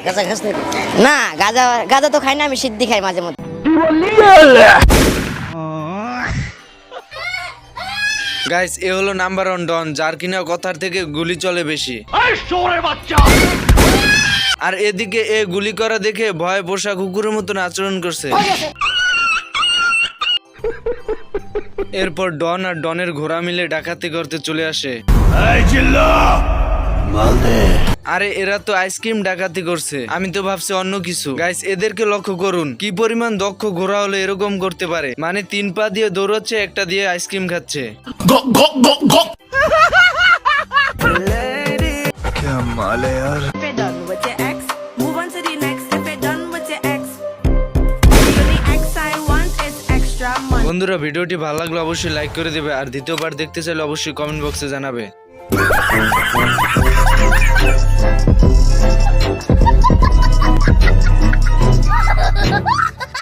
গাঁজা খাস নাকি? না, গাঁজা গাঁজা তো খাই না, আমি সিদ্ধি খাই মাঝে মধ্যে। গাইস এ হলো নাম্বার 1 ডন, যার কিনা কথার থেকে গুলি চলে বেশি। আর এদিকে এ গুলি করা দেখে ভয়ে পোষা কুকুরের মতন আচরণ করছে। এরপর ডন আর ডনের ঘোড়া মিলে ডাকাতি করতে চলে আসে। আরে এরা তো আইসক্রিম ডাকাতি করছে, আমি তো ভাবছি অন্য কিছু। গাইস এদেরকে লক্ষ্য করুন, কি পরিমাণ দক্ষ ঘোড়া হলে এরকম করতে পারে। মানে 3 পা দিয়ে দৌড়চ্ছে, একটা দিয়ে আইসক্রিম খাচ্ছে। If you're done with your ex, move on to the next. If you're done with your ex, the ex I want is extra money. বন্ধুরা ভিডিওটি ভালো লাগলে অবশ্যই লাইক করে দেবে, আর দ্বিতীয়বার দেখতে চাইলে অবশ্যই কমেন্ট বক্সে জানাবে।